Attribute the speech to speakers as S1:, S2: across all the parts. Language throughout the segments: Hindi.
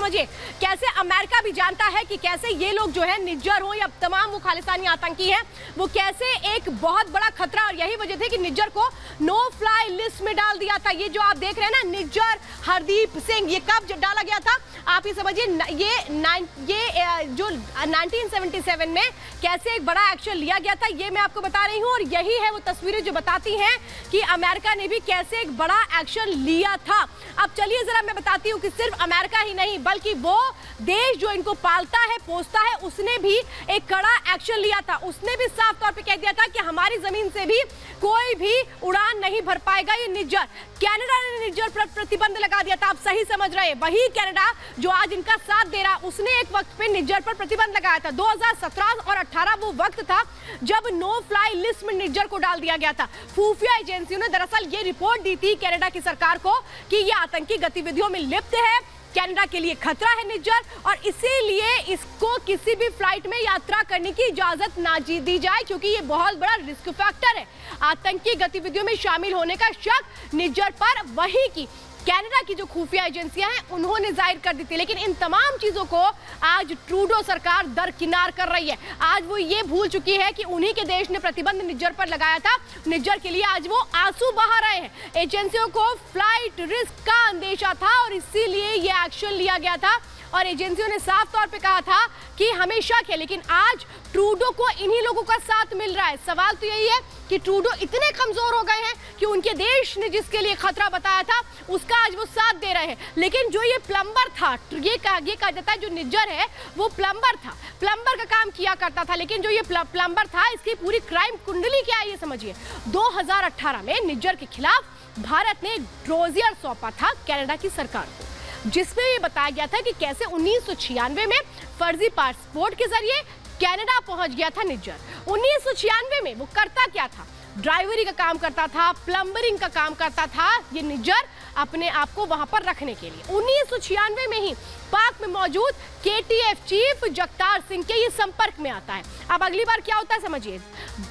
S1: समझिए कैसे अमेरिका भी जानता है कि कैसे ये लोग जो है निज्जर हो या तमाम वो खालिस्तानी आतंकी हैं, वो कैसे एक बहुत बड़ा खतरा, और यही वजह थी कि निज्जर को नो फ्लाई लिस्ट में डाल दिया था। ये जो आप देख रहे हैं ना निज्जर हरदीप सिंह, ये कब डाला गया था आप ये समझिए, ये जो 1977 में कैसे एक बड़ा एक्शन लिया गया था ये मैं आपको बता रही हूं, और यही है वो तस्वीरें जो बताती हैं कि अमेरिका ने भी कैसे एक बड़ा एक्शन लिया था। अब चलिए जरा मैं बताती हूं कि सिर्फ अमेरिका ही नहीं बल्कि वो देश जो इनको पालता है पोसता है उसने भी एक कड़ा एक्शन लिया था। उसने भी साफ तौर पे कह दिया था कि हमारी जमीन से भी कोई भी उड़ान नहीं भर पाएगा ये निज्जर। कनाडा ने निज्जर पर प्रतिबंध लगा दिया था, आप सही समझ रहे हैं, वही कनाडा जो आज इनका साथ दे रहा उसने एक वक्त पे निज्जर पर प्रतिबंध लगाया था। 2017 और 18 वो वक्त था जब नो फ्लाई लिस्ट में निज्जर को डाल दिया गया था। खुफिया एजेंसियों ने दरअसल ये रिपोर्ट दी थी कनाडा की सरकार को कि ये आतंकी गतिविधियों में लिप्त है, कनाडा के लिए खतरा है निज्जर, और इसीलिए इसको किसी भी फ्लाइट में यात्रा करने की इजाजत ना दी जाए क्योंकि ये बहुत बड़ा रिस्क फैक्टर है। आतंकी गतिविधियों में शामिल होने का शक निज्जर पर वही की कनाडा की जो खुफिया एजेंसियां हैं उन्होंने जाहिर कर दी थी। लेकिन इन तमाम चीजों को आज ट्रूडो सरकार दरकिनार कर रही है। आज वो ये भूल चुकी है कि उन्हीं के देश ने प्रतिबंध निज्जर पर लगाया था। निज्जर के लिए आज वो आंसू बहा रहे हैं। एजेंसियों को फ्लाइट रिस्क का अंदेशा था और इसीलिए ये एक्शन लिया गया था, और एजेंसियों ने साफ तौर पे कहा था कि हमें शक है। लेकिन आज ट्रूडो को इन्हीं लोगों का साथ मिल रहा है। सवाल तो यही है कि ट्रूडो इतने कमजोर हो गए हैं कि उनके देश ने जिसके लिए खतरा बताया था उसका आज वो साथ दे रहे हैं। लेकिन जो ये प्लम्बर था, ये कहा जाता है जो निज्जर है वो प्लम्बर था, प्लम्बर का काम किया करता था। लेकिन जो ये प्लम्बर था इसकी पूरी क्राइम कुंडली क्या है ये समझिए। 2018 में निज्जर के खिलाफ भारत ने डोजियर सौंपा था कनाडा की सरकार को, जिसमें ये बताया गया था कि कैसे 1996 में फर्जी पासपोर्ट के जरिए कनाडा पहुंच गया था निज्जर। 1996 में वो करता क्या था, ड्राइवरी का काम करता था, प्लम्बरिंग का काम करता था ये निज्जर अपने आप को वहां पर रखने के लिए। 1996 में ही पाक में मौजूद केटीएफ चीफ जगतार सिंह के ये संपर्क में आता है। अब अगली बार क्या होता है समझिए,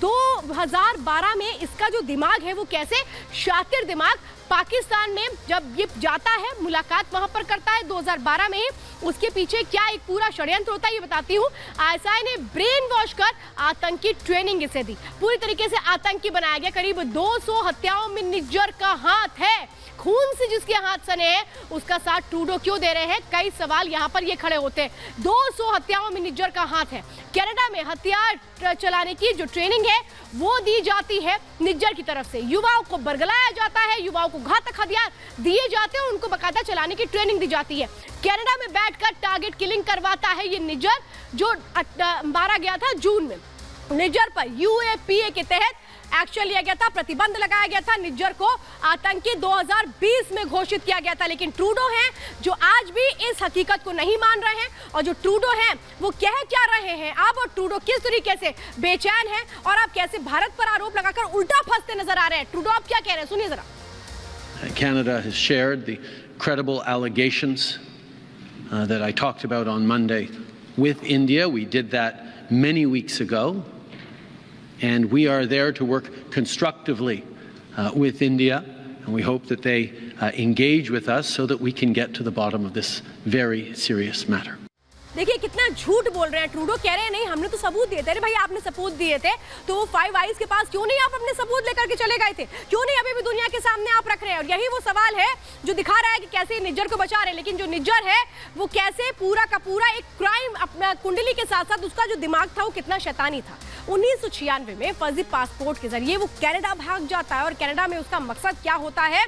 S1: 2012 में इसका जो दिमाग है वो कैसे शातिर दिमाग पाकिस्तान में जब ये जाता है मुलाकात वहां पर करता है 2012 में ही, उसके पीछे क्या एक पूरा षड्यंत्र होता है ये बताती हूँ। आईएसआई ने ब्रेन वॉश कर आतंकी ट्रेनिंग इसे दी, पूरी तरीके से आतंकी बनाया गया। करीब 200 हत्याओं में निज्जर का हाथ है। खून से जिसके हाथ सने हैं उसका साथ ट्रूडो क्यों दे रहे हैं, कई सवाल यहाँ पर ये खड़े होते हैं। 200 हत्याओं में निज्जर का हाथ है। कनाडा में हथियार चलाने की जो ट्रेनिंग है वो दी जाती है निज्जर की तरफ से। युवाओं को बरगलाया जाता है, युवाओं को घातक हथियार दिए जाते हैं, उनको बाकायदा चलाने की ट्रेनिंग दी जाती है। कनाडा में बैठकर टारगेट किलिंग करवाता है ये निज्जर, जो मारा गया था जून में। निज्जर पर यूएपीए के तहत एक्शन लिया गया था, प्रतिबंध लगाया गया था। निज्जर को आतंकी 2020 में घोषित किया गया था। लेकिन ट्रूडो हैं जो आज भी इस हकीकत को नहीं मान रहे हैं, और जो ट्रूडो हैं वो कह क्या रहे हैं अब, और ट्रूडो किस तरीके से बेचैन है और आप कैसे भारत पर आरोप लगाकर उल्टा फंसते नजर आ रहे हैं। ट्रूडो आप क्या कह रहे हैं, सुनिए जरा।
S2: Canada has shared the credible allegations that I talked about on Monday with India. We did that many weeks ago. And we are there to work constructively with India, and we hope that they engage with us so that we can get to the bottom of this very serious matter.
S1: देखिए कितना झूठ बोल रहे हैं ट्रूडो, कह रहे हैं नहीं हमने तो सबूत दिए थे। अरे भाई आपने सबूत दिए थे तो वो फाइव आइज के पास क्यों नहीं आप अपने सबूत लेकर के चले गए थे, क्यों नहीं अभी भी दुनिया के सामने आप रख रहे हैं। और यही वो सवाल है जो दिखा रहा है कि कैसे निज्जर को बचा रहे हैं। लेकिन जो निज्जर है वो कैसे पूरा का पूरा एक क्राइम अपना कुंडली के साथ साथ उसका जो दिमाग था वो कितना शैतानी था। 1996 में फर्जी पासपोर्ट के जरिए वो कनाडा भाग जाता है, और कनाडा में उसका मकसद क्या होता है,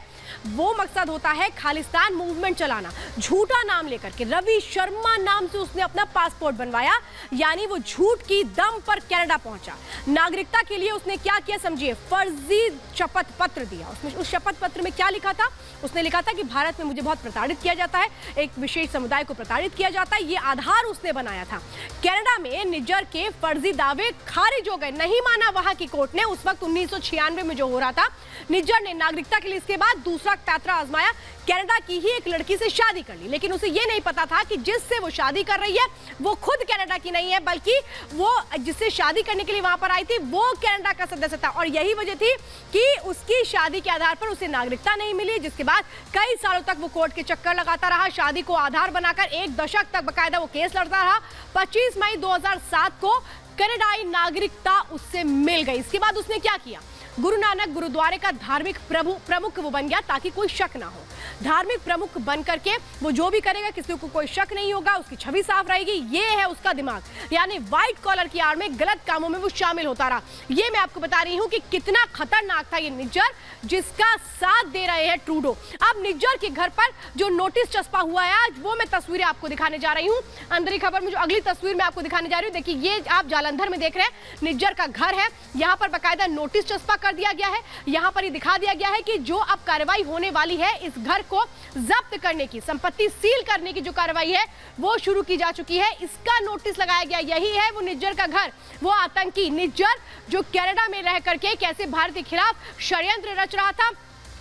S1: वो मकसद होता है खालिस्तान मूवमेंट चलाना। झूठा नाम लेकर के रवि शर्मा नाम से उसने अपना पासपोर्ट बनवाया, यानी वो झूठ की दम पर कनाडा पहुंचा। नागरिकता के लिए उसने क्या किया समझिए, फर्जी शपथ पत्र दिया। उसमें उस शपथ पत्र में क्या लिखा था, उसने लिखा था कि भारत में मुझे बहुत प्रताड़ित किया जाता है, एक विशेष समुदाय को प्रताड़ित किया जाता है, ये आधार उसने बनाया था। कनाडा में निज्जर के फर्जी दावे खारिज खारिज हो गए, नहीं माना वहां की कोर्ट ने। उस वक्त 1996 में जो हो रहा था, निज्जर ने नागरिकता के लिए इसके बाद दूसरा पैतरा आजमाया, कनाडा की ही एक लड़की से शादी कर ली। लेकिन उसे यह नहीं पता था कि जिससे वो शादी कर रही है वो खुद कनाडा की नहीं है, बल्कि वो जिससे शादी करने के लिए वहां पर आई थी वो कनाडा का सदस्य था। और यही वजह थी कि उसकी शादी के आधार पर उसे नागरिकता नहीं मिली, जिसके बाद कई सालों तक वो कोर्ट के चक्कर लगाता रहा। शादी को आधार बनाकर 1 दशक तक बकायदा वो केस लड़ता रहा। 25 मई 2007 को कनाडाई नागरिकता उससे मिल गई। इसके बाद उसने क्या किया, गुरु नानक गुरुद्वारे का धार्मिक प्रमुख वो बन गया, ताकि कोई शक ना हो। धार्मिक प्रमुख बन करके वो जो भी करेगा किसी को कोई शक नहीं होगा, उसकी छवि साफ रहेगी। ये है उसका दिमाग, यानी व्हाइट कॉलर की आड़ में गलत कामों में वो शामिल होता रहा। ये मैं आपको बता रही हूं कि कितना खतरनाक था ये निज्जर, जिसका साथ दे रहे हैं ट्रूडो। अब निज्जर के घर पर जो नोटिस चस्पा हुआ है आज, वो मैं तस्वीरें आपको दिखाने जा रही हूं। अंदर ही खबर में जो अगली तस्वीर मैं आपको दिखाने जा रही हूं, देखिए ये आप जालंधर में देख रहे हैं, निज्जर का घर है। यहाँ पर बाकायदा नोटिस चस्पा कर दिया गया है। यहाँ पर ये दिखा दिया गया है कि जो अब कार्रवाई होने वाली है, इस घर को जब्त करने की, संपत्ति सील करने की जो कार्रवाई है वो शुरू की जा चुकी है। इसका नोटिस लगाया गया। यही है वो निज्जर का घर, वो आतंकी निज्जर जो कनाडा में रह करके कैसे भारत के खिलाफ षड्यंत्र रच रहा था।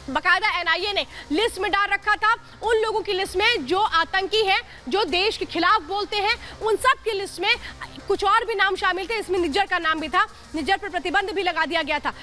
S1: बकायदा एनआईए ने लिस्ट में डाल रखा था, उन लोगों की लिस्ट में जो आतंकी हैं, जो देश के खिलाफ बोलते हैं, उन सब की लिस्ट में कुछ और भी नाम शामिल थे। इसमें निज्जर का नाम भी था। निज्जर पर प्रतिबंध भी लगा दिया गया था।